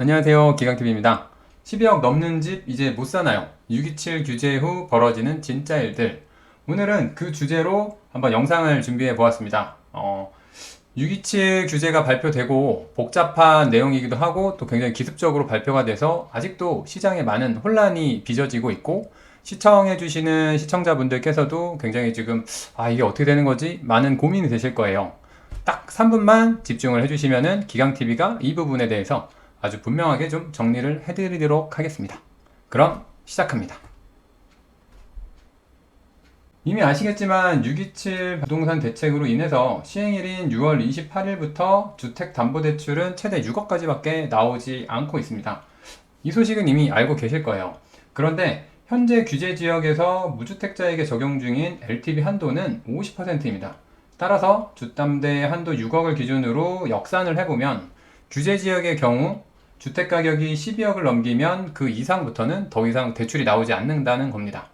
안녕하세요. 기강TV입니다. 12억 넘는 집 이제 못 사나요? 627 규제 후 벌어지는 진짜 일들. 오늘은 그 주제로 한번 영상을 준비해 보았습니다. 627 규제가 발표되고 복잡한 내용이기도 하고 또 굉장히 기습적으로 발표가 돼서 아직도 시장에 많은 혼란이 빚어지고 있고 시청해 주시는 시청자분들께서도 굉장히 지금 이게 어떻게 되는 거지? 많은 고민이 되실 거예요. 딱 3분만 집중을 해주시면은 기강TV가 이 부분에 대해서 아주 분명하게 좀 정리를 해드리도록 하겠습니다. 그럼 시작합니다. 이미 아시겠지만 627 부동산 대책으로 인해서 시행일인 6월 28일부터 주택담보대출은 최대 6억까지밖에 나오지 않고 있습니다. 이 소식은 이미 알고 계실 거예요. 그런데 현재 규제 지역에서 무주택자에게 적용 중인 LTV 한도는 50%입니다. 따라서 주담대 한도 6억을 기준으로 역산을 해보면 규제 지역의 경우 주택가격이 12억을 넘기면 그 이상부터는 더 이상 대출이 나오지 않는다는 겁니다.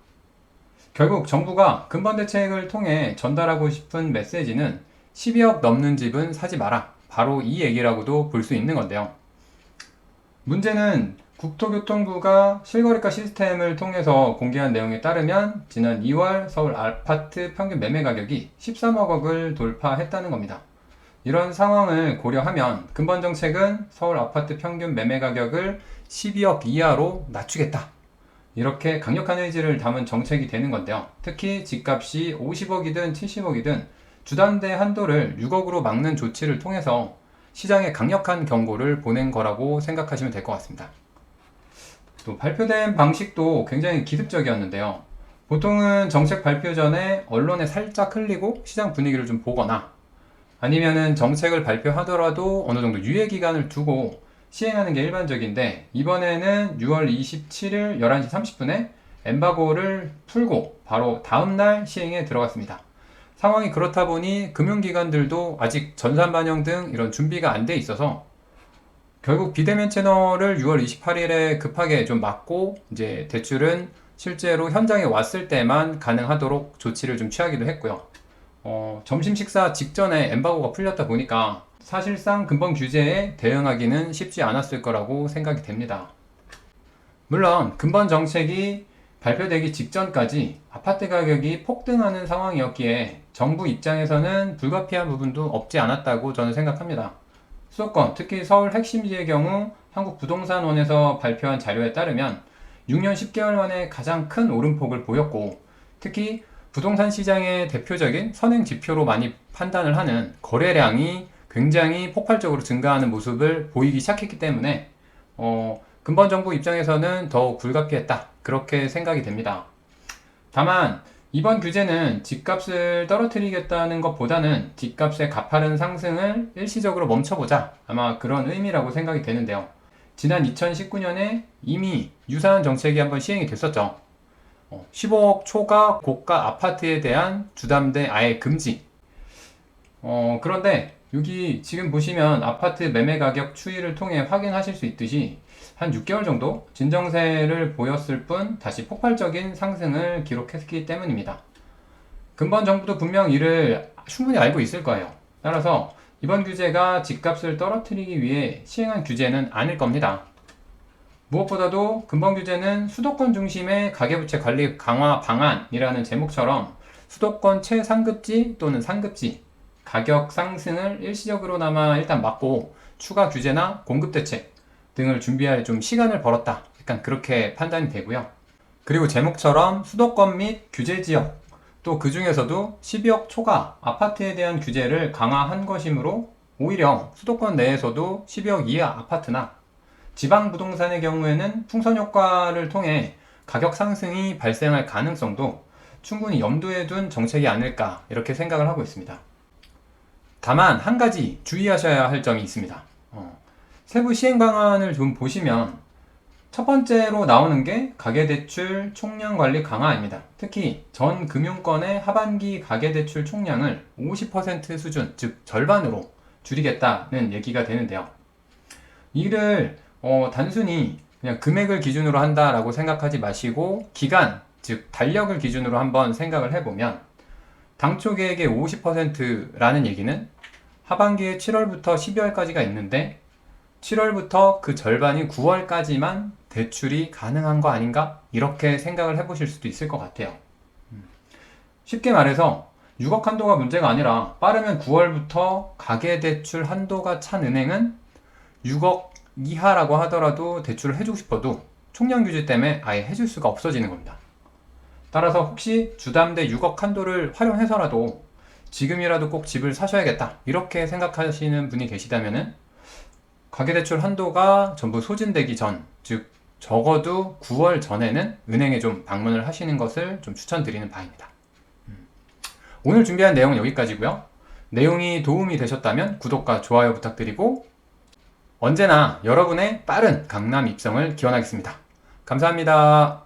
결국 정부가 근본대책을 통해 전달하고 싶은 메시지는 12억 넘는 집은 사지 마라. 바로 이 얘기라고도 볼 수 있는 건데요. 문제는 국토교통부가 실거래가 시스템을 통해서 공개한 내용에 따르면 지난 2월 서울 아파트 평균 매매 가격이 13억 원을 돌파했다는 겁니다. 이런 상황을 고려하면 근본 정책은 서울 아파트 평균 매매 가격을 12억 이하로 낮추겠다. 이렇게 강력한 의지를 담은 정책이 되는 건데요. 특히 집값이 50억이든 70억이든 주담대 한도를 6억으로 막는 조치를 통해서 시장에 강력한 경고를 보낸 거라고 생각하시면 될 것 같습니다. 또 발표된 방식도 굉장히 기습적이었는데요. 보통은 정책 발표 전에 언론에 살짝 흘리고 시장 분위기를 좀 보거나 아니면은 정책을 발표하더라도 어느 정도 유예 기간을 두고 시행하는 게 일반적인데 이번에는 6월 27일 11시 30분에 엠바고를 풀고 바로 다음날 시행에 들어갔습니다. 상황이 그렇다 보니 금융기관들도 아직 전산 반영 등 이런 준비가 안 돼 있어서 결국 비대면 채널을 6월 28일에 급하게 좀 막고 이제 대출은 실제로 현장에 왔을 때만 가능하도록 조치를 좀 취하기도 했고요. 점심 식사 직전에 엠바고가 풀렸다 보니까 사실상 근본 규제에 대응하기는 쉽지 않았을 거라고 생각이 됩니다. 물론 근본 정책이 발표되기 직전까지 아파트 가격이 폭등하는 상황이었기에 정부 입장에서는 불가피한 부분도 없지 않았다고 저는 생각합니다. 수도권, 특히 서울 핵심지의 경우 한국부동산원에서 발표한 자료에 따르면 6년 10개월 만에 가장 큰 오름폭을 보였고 특히 부동산 시장의 대표적인 선행 지표로 많이 판단을 하는 거래량이 굉장히 폭발적으로 증가하는 모습을 보이기 시작했기 때문에 근본 정부 입장에서는 더욱 불가피했다. 그렇게 생각이 됩니다. 다만 이번 규제는 집값을 떨어뜨리겠다는 것보다는 집값의 가파른 상승을 일시적으로 멈춰보자. 아마 그런 의미라고 생각이 되는데요. 지난 2019년에 이미 유사한 정책이 한번 시행이 됐었죠. 15억 초과 고가 아파트에 대한 주담대 아예 금지. 그런데 여기 지금 보시면 아파트 매매 가격 추이를 통해 확인하실 수 있듯이 한 6개월 정도 진정세를 보였을 뿐 다시 폭발적인 상승을 기록했기 때문입니다. 근본 정부도 분명 이를 충분히 알고 있을 거예요. 따라서 이번 규제가 집값을 떨어뜨리기 위해 시행한 규제는 아닐 겁니다. 무엇보다도 근본 규제는 수도권 중심의 가계부채 관리 강화 방안이라는 제목처럼 수도권 최상급지 또는 상급지 가격 상승을 일시적으로나마 일단 막고 추가 규제나 공급 대책 등을 준비할 좀 시간을 벌었다. 약간 그렇게 판단이 되고요. 그리고 제목처럼 수도권 및 규제 지역 또 그 중에서도 12억 초과 아파트에 대한 규제를 강화한 것이므로 오히려 수도권 내에서도 12억 이하 아파트나 지방 부동산의 경우에는 풍선 효과를 통해 가격 상승이 발생할 가능성도 충분히 염두에 둔 정책이 아닐까 이렇게 생각을 하고 있습니다. 다만 한 가지 주의하셔야 할 점이 있습니다. 세부 시행 방안을 좀 보시면 첫 번째로 나오는 게 가계대출 총량 관리 강화입니다. 특히 전 금융권의 하반기 가계대출 총량을 50% 수준, 즉 절반으로 줄이겠다는 얘기가 되는데요. 이를 단순히 그냥 금액을 기준으로 한다라고 생각하지 마시고 기간, 즉 달력을 기준으로 한번 생각을 해보면 당초 계획의 50%라는 얘기는 하반기에 7월부터 12월까지가 있는데 7월부터 그 절반인 9월까지만 대출이 가능한 거 아닌가? 이렇게 생각을 해보실 수도 있을 것 같아요. 쉽게 말해서 6억 한도가 문제가 아니라 빠르면 9월부터 가계대출 한도가 찬 은행은 6억 이하라고 하더라도 대출을 해주고 싶어도 총량규제 때문에 아예 해줄 수가 없어지는 겁니다. 따라서 혹시 주담대 6억 한도를 활용해서라도 지금이라도 꼭 집을 사셔야겠다 이렇게 생각하시는 분이 계시다면 가계대출 한도가 전부 소진되기 전, 즉 적어도 9월 전에는 은행에 좀 방문을 하시는 것을 좀 추천드리는 바입니다. 오늘 준비한 내용은 여기까지고요. 내용이 도움이 되셨다면 구독과 좋아요 부탁드리고 언제나 여러분의 빠른 강남 입성을 기원하겠습니다. 감사합니다.